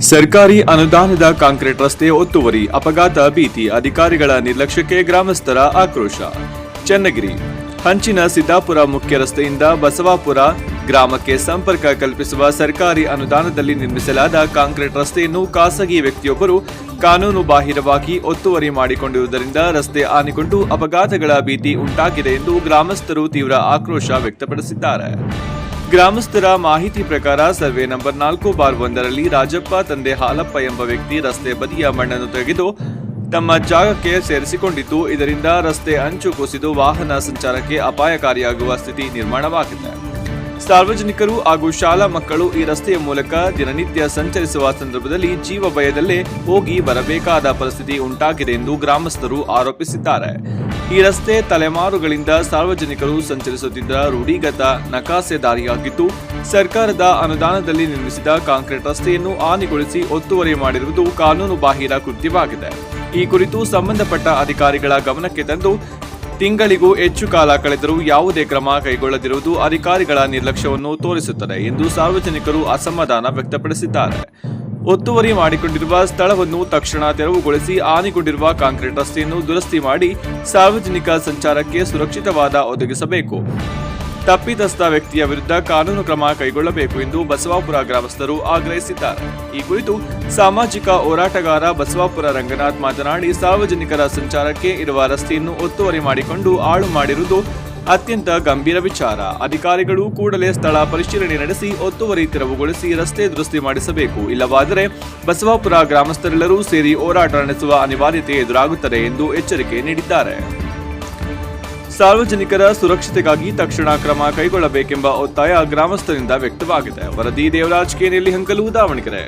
ಸರ್ಕಾರಿ ಅನುದಾನದ ಕಾಂಕ್ರೀಟ್ ರಸ್ತೆ ಒತ್ತುವರಿ, ಅಪಘಾತ ಭೀತಿ, ಅಧಿಕಾರಿಗಳ ನಿರ್ಲಕ್ಷ್ಯಕ್ಕೆ ಗ್ರಾಮಸ್ಥರ ಆಕ್ರೋಶ. ಚನ್ನಗಿರಿ ಹಂಚಿನ ಸಿದ್ದಾಪುರ ಮುಖ್ಯ ರಸ್ತೆಯಿಂದ ಬಸವಾಪುರ ಗ್ರಾಮಕ್ಕೆ ಸಂಪರ್ಕ ಕಲ್ಪಿಸುವ ಸರ್ಕಾರಿ ಅನುದಾನದಲ್ಲಿ ನಿರ್ಮಿಸಲಾದ ಕಾಂಕ್ರೀಟ್ ರಸ್ತೆಯನ್ನು ಖಾಸಗಿ ವ್ಯಕ್ತಿಯೊಬ್ಬರು ಕಾನೂನು ಬಾಹಿರವಾಗಿ ಒತ್ತುವರಿ ಮಾಡಿಕೊಂಡಿರುವುದರಿಂದ ರಸ್ತೆ ಹಾನಿಗೊಂಡು ಅಪಘಾತಗಳ ಭೀತಿ ಉಂಟಾಗಿದೆ ಎಂದು ಗ್ರಾಮಸ್ಥರು ತೀವ್ರ ಆಕ್ರೋಶ ವ್ಯಕ್ತಪಡಿಸಿದ್ದಾರೆ. ಗ್ರಾಮಸ್ಥರ ಮಾಹಿತಿ ಪ್ರಕಾರ ಸರ್ವೆ ನಂಬರ್ 4/1ರಲ್ಲಿ ರಾಜಪ್ಪ ತಂದೆ ಹಾಲಪ್ಪ ಎಂಬ ವ್ಯಕ್ತಿ ರಸ್ತೆ ಬದಿಯ ಮಣ್ಣನ್ನು ತೆಗೆದು ತಮ್ಮ ಜಾಗಕ್ಕೆ ಸೇರಿಸಿಕೊಂಡಿದ್ದು, ಇದರಿಂದ ರಸ್ತೆ ಅಂಚು ಕುಸಿದು ವಾಹನ ಸಂಚಾರಕ್ಕೆ ಅಪಾಯಕಾರಿಯಾಗುವ ಸ್ಥಿತಿ ನಿರ್ಮಾಣವಾಗಿದೆ. ಸಾರ್ವಜನಿಕರು ಹಾಗೂ ಶಾಲಾ ಮಕ್ಕಳು ಈ ರಸ್ತೆಯ ಮೂಲಕ ದಿನನಿತ್ಯ ಸಂಚರಿಸುವ ಸಂದರ್ಭದಲ್ಲಿ ಜೀವ ಭಯದಲ್ಲೇ ಹೋಗಿ ಬರಬೇಕಾದ ಪರಿಸ್ಥಿತಿ ಉಂಟಾಗಿದೆ ಎಂದು ಗ್ರಾಮಸ್ಥರು ಆರೋಪಿಸಿದ್ದಾರೆ. ಈ ರಸ್ತೆ ತಲೆಮಾರುಗಳಿಂದ ಸಾರ್ವಜನಿಕರು ಸಂಚರಿಸುತ್ತಿದ್ದ ರೂಢಿಗತ ನಕಾಸೆ ದಾರಿಯಾಗಿದ್ದು, ಸರ್ಕಾರದ ಅನುದಾನದಲ್ಲಿ ನಿರ್ಮಿಸಿದ ಕಾಂಕ್ರೀಟ್ ರಸ್ತೆಯನ್ನು ಹಾನಿಗೊಳಿಸಿ ಒತ್ತುವರಿ ಮಾಡಿರುವುದು ಕಾನೂನು ಬಾಹಿರ ಕೃತ್ಯವಾಗಿದೆ. ಈ ಕುರಿತು ಸಂಬಂಧಪಟ್ಟ ಅಧಿಕಾರಿಗಳ ಗಮನಕ್ಕೆ ತಂದು ತಿಂಗಳಿಗೂ ಹೆಚ್ಚು ಕಾಲ ಕಳೆದರೂ ಯಾವುದೇ ಕ್ರಮ ಕೈಗೊಳ್ಳದಿರುವುದು ಅಧಿಕಾರಿಗಳ ನಿರ್ಲಕ್ಷ್ಯವನ್ನು ತೋರಿಸುತ್ತದೆ ಎಂದು ಸಾರ್ವಜನಿಕರು ಅಸಮಾಧಾನ ವ್ಯಕ್ತಪಡಿಸಿದ್ದಾರೆ. ಒತ್ತುವರಿ ಮಾಡಿಕೊಂಡಿರುವ ಸ್ಥಳವನ್ನು ತಕ್ಷಣ ತೆರವುಗೊಳಿಸಿ ಹಾನಿಗೊಂಡಿರುವ ಕಾಂಕ್ರೀಟ್ ರಸ್ತೆಯನ್ನು ದುರಸ್ತಿ ಮಾಡಿ ಸಾರ್ವಜನಿಕ ಸಂಚಾರಕ್ಕೆ ಸುರಕ್ಷಿತವಾದ ಒದಗಿಸಬೇಕು. ತಪ್ಪಿತಸ್ಥ ವ್ಯಕ್ತಿಯ ವಿರುದ್ಧ ಕಾನೂನು ಕ್ರಮ ಕೈಗೊಳ್ಳಬೇಕು ಎಂದು ಬಸವಾಪುರ ಗ್ರಾಮಸ್ಥರು ಆಗ್ರಹಿಸಿದ್ದಾರೆ. ಈ ಕುರಿತು ಸಾಮಾಜಿಕ ಹೋರಾಟಗಾರ ಬಸವಾಪುರ ರಂಗನಾಥ್ ಮಾತನಾಡಿ, ಸಾರ್ವಜನಿಕರ ಸಂಚಾರಕ್ಕೆ ಇರುವ ರಸ್ತೆಯನ್ನು ಒತ್ತುವರಿ ಮಾಡಿಕೊಂಡು ಹಾಳು ಮಾಡಿರುವುದು ಅತ್ಯಂತ ಗಂಭೀರ ವಿಚಾರ. ಅಧಿಕಾರಿಗಳು ಕೂಡಲೇ ಸ್ಥಳ ಪರಿಶೀಲನೆ ನಡೆಸಿ ಒತ್ತುವರಿ ತೆರವುಗೊಳಿಸಿ ರಸ್ತೆ ದುರಸ್ತಿ ಮಾಡಿಸಬೇಕು. ಇಲ್ಲವಾದರೆ ಬಸವಾಪುರ ಗ್ರಾಮಸ್ಥರೆಲ್ಲರೂ ಸೇರಿ ಹೋರಾಟ ನಡೆಸುವ ಅನಿವಾರ್ಯತೆ ಎದುರಾಗುತ್ತದೆ ಎಂದು ಎಚ್ಚರಿಕೆ ನೀಡಿದ್ದಾರೆ. ಸಾರ್ವಜನಿಕರ ಸುರಕ್ಷತೆಗಾಗಿ ತಕ್ಷಣ ಕ್ರಮ ಕೈಗೊಳ್ಳಬೇಕೆಂಬ ಒತ್ತಾಯ ಗ್ರಾಮಸ್ಥರಿಂದ ವ್ಯಕ್ತವಾಗಿದೆ. ವರದಿ ದೇವರಾಜ್ ಕೆ. ನೆಲ್ಲಿಹಂಕಲು, ದಾವಣಗೆರೆ.